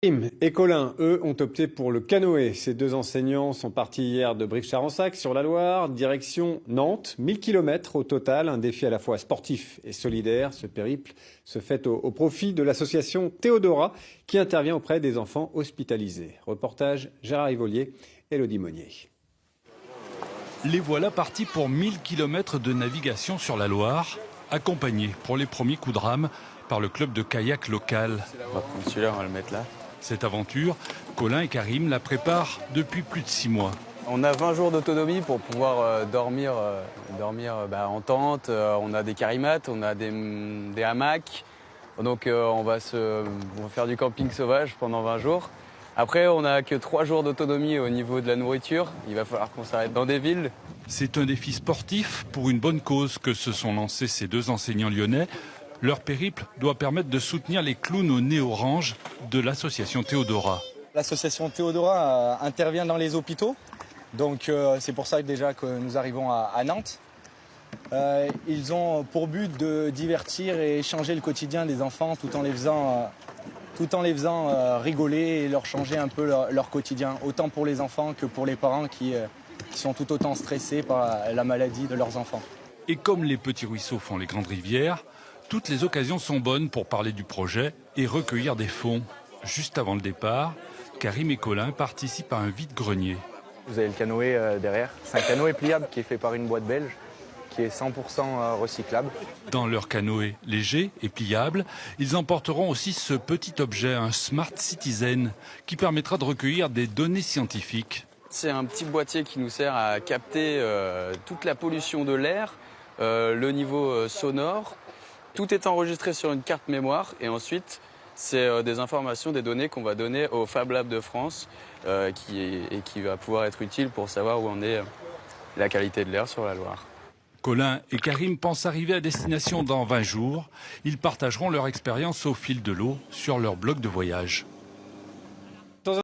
Karim et Colin, eux, ont opté pour le canoë. Ces deux enseignants sont partis hier de Brive-Charensac sur la Loire, direction Nantes. 1000 km au total, un défi à la fois sportif et solidaire. Ce périple se fait au profit de l'association Théodora qui intervient auprès des enfants hospitalisés. Reportage Gérard Yvolier, Élodie Monnier. Les voilà partis pour 1000 km de navigation sur la Loire, accompagnés pour les premiers coups de rame par le club de kayak local. On va prendre celui-là, on va le mettre là. Cette aventure, Colin et Karim la préparent depuis plus de 6 mois. On a 20 jours d'autonomie pour pouvoir dormir en tente. On a des karimates, on a des hamacs. Donc on va faire du camping sauvage pendant 20 jours. Après, on n'a que 3 jours d'autonomie au niveau de la nourriture. Il va falloir qu'on s'arrête dans des villes. C'est un défi sportif pour une bonne cause que se sont lancés ces deux enseignants lyonnais. Leur périple doit permettre de soutenir les clowns au nez orange de l'association Théodora. L'association Théodora intervient dans les hôpitaux. Donc c'est pour ça déjà que nous arrivons à Nantes. Ils ont pour but de divertir et changer le quotidien des enfants tout en les faisant rigoler et leur changer un peu leur quotidien, autant pour les enfants que pour les parents qui sont tout autant stressés par la maladie de leurs enfants. Et comme les petits ruisseaux font les grandes rivières, toutes les occasions sont bonnes pour parler du projet et recueillir des fonds. Juste avant le départ, Karim et Colin participent à un vide-grenier. Vous avez le canoë derrière. C'est un canoë pliable qui est fait par une boîte belge, qui est 100% recyclable. Dans leur canoë léger et pliable, ils emporteront aussi ce petit objet, un Smart Citizen, qui permettra de recueillir des données scientifiques. C'est un petit boîtier qui nous sert à capter toute la pollution de l'air, le niveau sonore. Tout est enregistré sur une carte mémoire et ensuite c'est des informations, des données qu'on va donner au Fab Lab de France qui va pouvoir être utile pour savoir où en est la qualité de l'air sur la Loire. Colin et Karim pensent arriver à destination dans 20 jours. Ils partageront leur expérience au fil de l'eau sur leur blog de voyage.